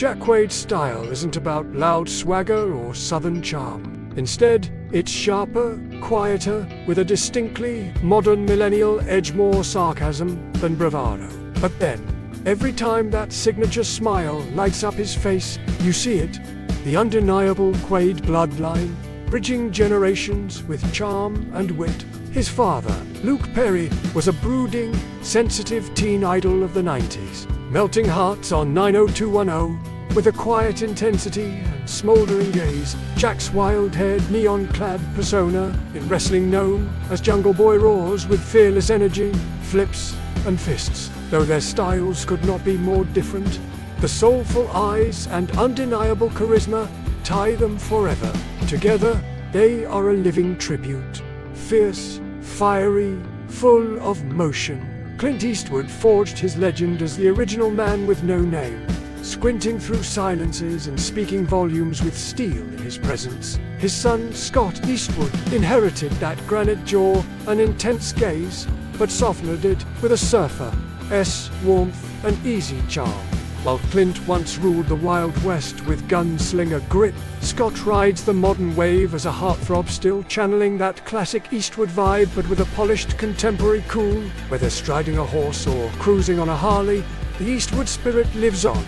Jack Quaid's style isn't about loud swagger or southern charm. Instead, it's sharper, quieter, with a distinctly modern millennial edge, more sarcasm than bravado. But then, every time that signature smile lights up his face, you see it, the undeniable Quaid bloodline, bridging generations with charm and wit. His father, Luke Perry, was a brooding, sensitive teen idol of the 90s, melting hearts on 90210 with a quiet intensity and smoldering gaze. Jack's wild-haired, neon-clad persona in wrestling known as Jungle Boy roars with fearless energy, flips, and fists. Though their styles could not be more different, the soulful eyes and undeniable charisma tie them forever. Together, they are a living tribute. Fierce, fiery, full of motion. Clint Eastwood forged his legend as the original man with no name, squinting through silences and speaking volumes with steel in his presence. His son, Scott Eastwood, inherited that granite jaw, an intense gaze, but softened it with a surfer's warmth and easy charm. While Clint once ruled the Wild West with gunslinger grit, Scott rides the modern wave as a heartthrob, still channeling that classic Eastwood vibe but with a polished contemporary cool. Whether striding a horse or cruising on a Harley, the Eastwood spirit lives on.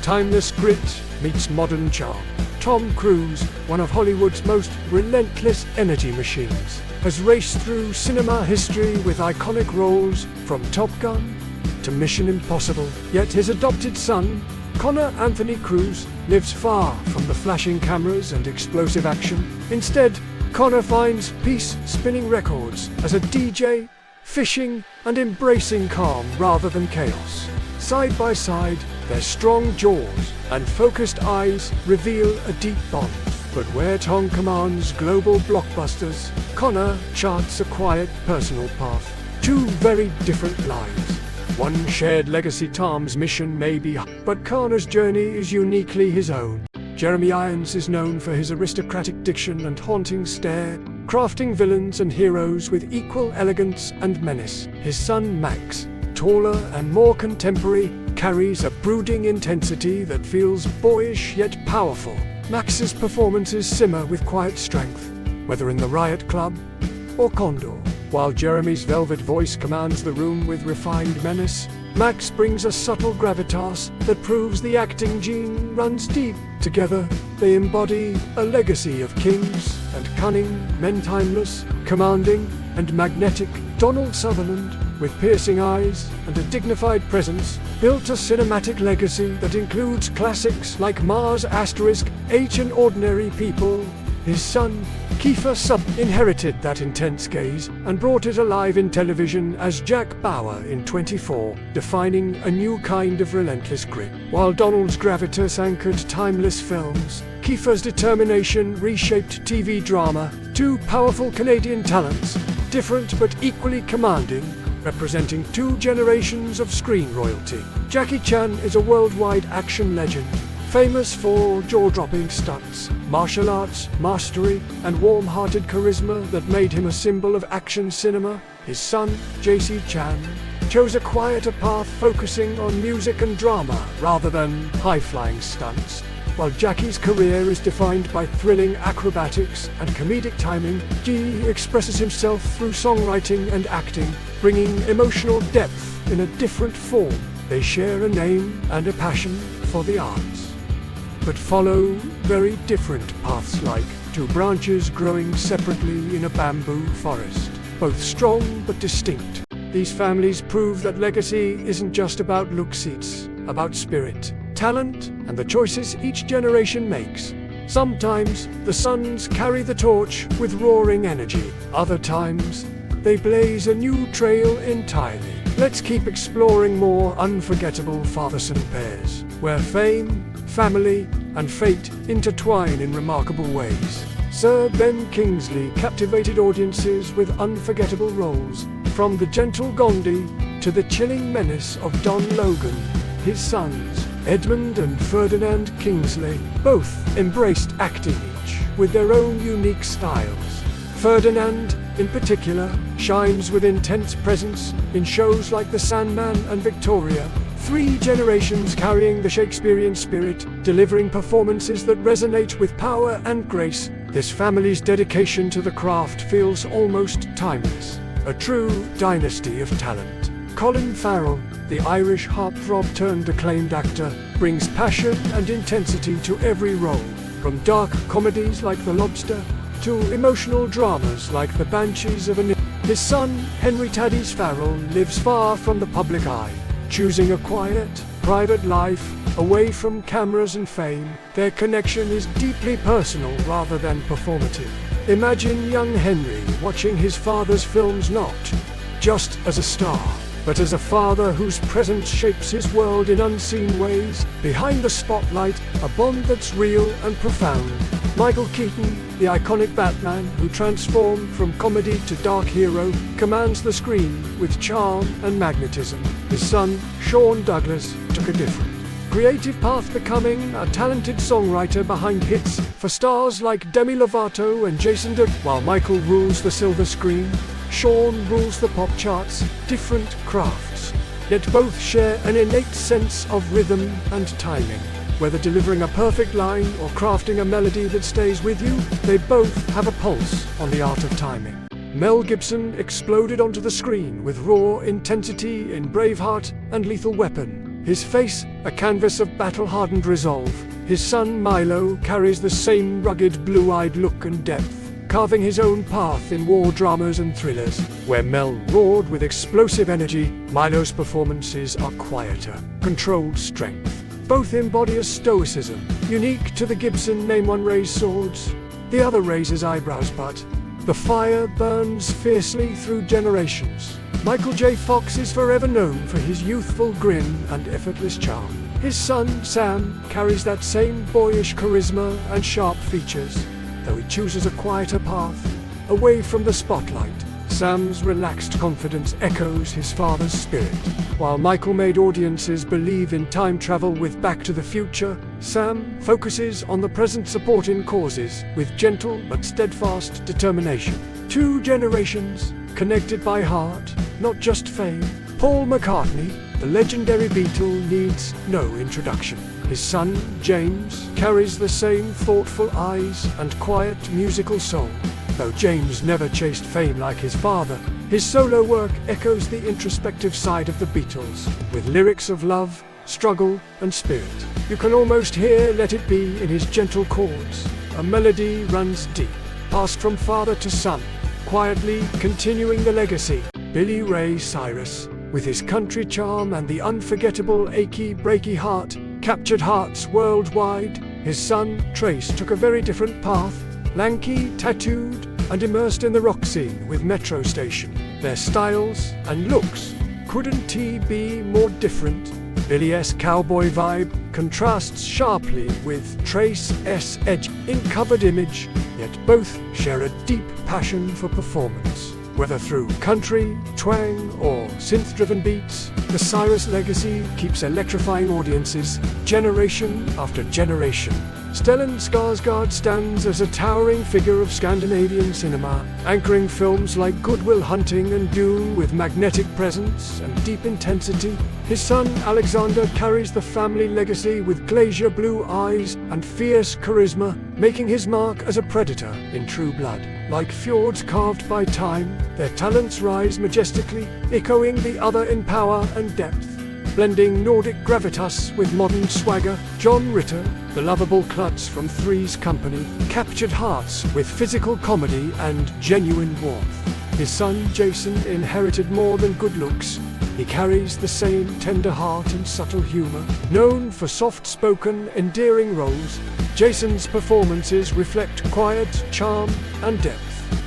Timeless grit meets modern charm. Tom Cruise, one of Hollywood's most relentless energy machines, has raced through cinema history with iconic roles from Top Gun to Mission Impossible. Yet his adopted son, Connor Anthony Cruise, lives far from the flashing cameras and explosive action. Instead, Connor finds peace spinning records as a DJ, fishing and embracing calm rather than chaos. Side by side, their strong jaws and focused eyes reveal a deep bond. But where Tom commands global blockbusters, Connor charts a quiet personal path. Two very different lives. One shared legacy. Tom's mission may be, but Connor's journey is uniquely his own. Jeremy Irons is known for his aristocratic diction and haunting stare, crafting villains and heroes with equal elegance and menace. His son Max, taller and more contemporary, carries a brooding intensity that feels boyish yet powerful. Max's performances simmer with quiet strength, whether in The Riot Club or Condor. While Jeremy's velvet voice commands the room with refined menace, Max brings a subtle gravitas that proves the acting gene runs deep. Together, they embody a legacy of kings and cunning men, timeless, commanding, and magnetic. Donald Sutherland, with piercing eyes and a dignified presence, built a cinematic legacy that includes classics like Mars Asterisk, H and Ordinary People. His son, Kiefer Sutherland, inherited that intense gaze and brought it alive in television as Jack Bauer in 24, defining a new kind of relentless grit. While Donald's gravitas anchored timeless films, Kiefer's determination reshaped TV drama. Two powerful Canadian talents, different but equally commanding, representing two generations of screen royalty. Jackie Chan is a worldwide action legend, famous for jaw-dropping stunts, martial arts mastery, and warm-hearted charisma that made him a symbol of action cinema. His son, JC Chan, chose a quieter path, focusing on music and drama rather than high-flying stunts. While Jackie's career is defined by thrilling acrobatics and comedic timing, G expresses himself through songwriting and acting, bringing emotional depth in a different form. They share a name and a passion for the arts, but follow very different paths, like two branches growing separately in a bamboo forest, both strong but distinct. These families prove that legacy isn't just about looks, it's about spirit, talent, and the choices each generation makes. Sometimes, the sons carry the torch with roaring energy. Other times, they blaze a new trail entirely. Let's keep exploring more unforgettable father-son pairs, where fame, family, and fate intertwine in remarkable ways. Sir Ben Kingsley captivated audiences with unforgettable roles, from the gentle Gandhi to the chilling menace of Don Logan. His sons, Edmund and Ferdinand Kingsley, both embraced acting, each with their own unique styles. Ferdinand, in particular, shines with intense presence in shows like The Sandman and Victoria. 3 generations carrying the Shakespearean spirit, delivering performances that resonate with power and grace. This family's dedication to the craft feels almost timeless. A true dynasty of talent. Colin Farrell, the Irish heartthrob turned acclaimed actor, brings passion and intensity to every role, from dark comedies like The Lobster to emotional dramas like The Banshees of Inisherin. His son, Henry Taddeus Farrell, lives far from the public eye, choosing a quiet, private life away from cameras and fame. Their connection is deeply personal rather than performative. Imagine young Henry watching his father's films not just as a star, but as a father whose presence shapes his world in unseen ways. Behind the spotlight, a bond that's real and profound. Michael Keaton, the iconic Batman who transformed from comedy to dark hero, commands the screen with charm and magnetism. His son, Sean Douglas, took a different creative path, becoming a talented songwriter behind hits for stars like Demi Lovato and Jason Derulo. While Michael rules the silver screen, Sean rules the pop charts. Different crafts, yet both share an innate sense of rhythm and timing. Whether delivering a perfect line or crafting a melody that stays with you, they both have a pulse on the art of timing. Mel Gibson exploded onto the screen with raw intensity in Braveheart and Lethal Weapon. His face, a canvas of battle-hardened resolve. His son Milo carries the same rugged, blue-eyed look and depth, carving his own path in war dramas and thrillers. Where Mel roared with explosive energy, Milo's performances are quieter, controlled strength. Both embody a stoicism, unique to the Gibson name. One raised swords, the other raises eyebrows, but the fire burns fiercely through generations. Michael J. Fox is forever known for his youthful grin and effortless charm. His son, Sam, carries that same boyish charisma and sharp features, though he chooses a quieter path, away from the spotlight. Sam's relaxed confidence echoes his father's spirit. While Michael made audiences believe in time travel with Back to the Future, Sam focuses on the present, supporting causes with gentle but steadfast determination. 2 generations, connected by heart, not just fame. Paul McCartney, the legendary Beatle, needs no introduction. His son, James, carries the same thoughtful eyes and quiet musical soul. Though James never chased fame like his father, his solo work echoes the introspective side of the Beatles, with lyrics of love, struggle, and spirit. You can almost hear Let It Be in his gentle chords. A melody runs deep, passed from father to son, quietly continuing the legacy. Billy Ray Cyrus, with his country charm and the unforgettable Achy Breaky Heart, captured hearts worldwide. His son, Trace, took a very different path, lanky, tattooed, and immersed in the rock scene with Metro Station. Their styles and looks couldn't be more different. Billy's cowboy vibe contrasts sharply with Trace's edge in Covered Image, yet both share a deep passion for performance. Whether through country, twang, or synth-driven beats, the Cyrus legacy keeps electrifying audiences generation after generation. Stellan Skarsgård stands as a towering figure of Scandinavian cinema, anchoring films like Good Will Hunting and Dune with magnetic presence and deep intensity. His son Alexander carries the family legacy with glacier blue eyes and fierce charisma, making his mark as a predator in True Blood. Like fjords carved by time, their talents rise majestically, echoing the other in power and depth. Blending Nordic gravitas with modern swagger, John Ritter, the lovable klutz from Three's Company, captured hearts with physical comedy and genuine warmth. His son Jason inherited more than good looks. He carries the same tender heart and subtle humor. Known for soft-spoken, endearing roles, Jason's performances reflect quiet charm and depth.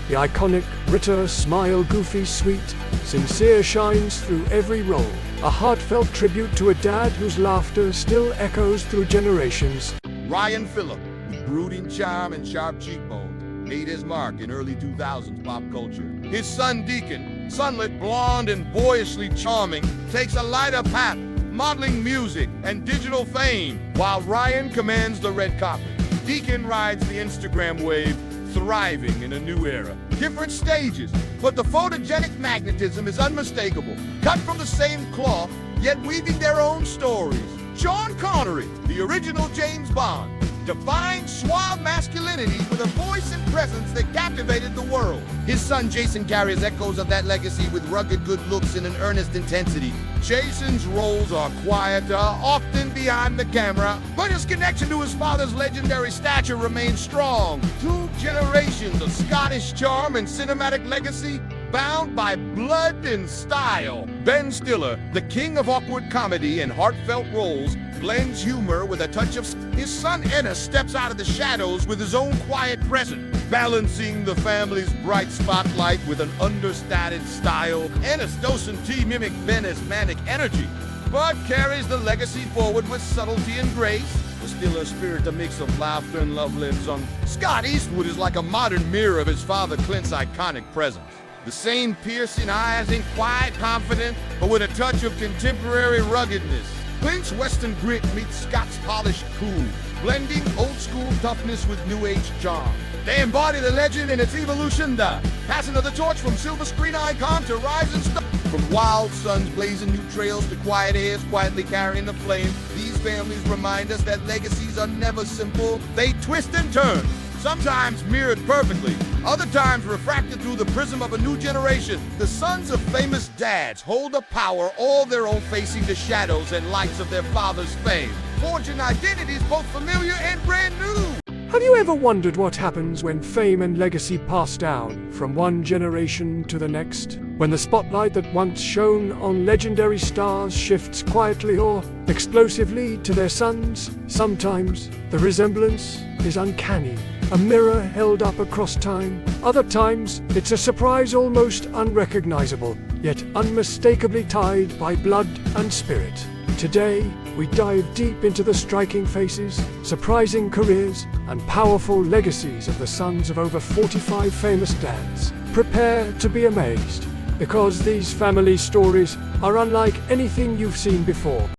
The iconic Ritter smile, goofy, sweet, sincere, shines through every role. A heartfelt tribute to a dad whose laughter still echoes through generations. Ryan Phillip, with brooding charm and sharp cheekbones, made his mark in early 2000s pop culture. His son Deacon, sunlit, blonde, and boyishly charming, takes a lighter path, modeling music and digital fame, while Ryan commands the red carpet. Deacon rides the Instagram wave, thriving in a new era. Different stages, but the photogenic magnetism is unmistakable. Cut from the same cloth, yet weaving their own stories. Sean Connery, the original James Bond, defined suave masculinity with a voice and presence that captivated the world. His son Jason carries echoes of that legacy with rugged good looks and an earnest intensity. Jason's roles are quieter, often behind the camera, but his connection to his father's legendary stature remains strong. 2 generations of Scottish charm and cinematic legacy, bound by blood and style. Ben Stiller, the king of awkward comedy and heartfelt roles, blends humor with a touch of... His son Ennis steps out of the shadows with his own quiet presence, balancing the family's bright spotlight with an understated style. Ennis Dosen T mimics Ben's manic energy, but carries the legacy forward with subtlety and grace. The Stiller spirit, a mix of laughter and love, lives on. Scott Eastwood is like a modern mirror of his father Clint's iconic presence. The same piercing eyes and quiet confidence, but with a touch of contemporary ruggedness. Clint's Western grit meets Scott's polished cool, blending old-school toughness with new-age charm. They embody the legend in its evolution, the passing of the torch from silver screen icon to rising star. From wild suns blazing new trails to quiet airs quietly carrying the flame, these families remind us that legacies are never simple. They twist and turn, sometimes mirrored perfectly, other times refracted through the prism of a new generation. The sons of famous dads hold a power all their own, facing the shadows and lights of their father's fame, forging identities both familiar and brand new. Have you ever wondered what happens when fame and legacy pass down from one generation to the next? When the spotlight that once shone on legendary stars shifts quietly or explosively to their sons? Sometimes the resemblance is uncanny, a mirror held up across time. Other times it's a surprise almost unrecognizable, yet unmistakably tied by blood and spirit. Today, we dive deep into the striking faces, surprising careers, and powerful legacies of the sons of over 45 famous dads. Prepare to be amazed, because these family stories are unlike anything you've seen before.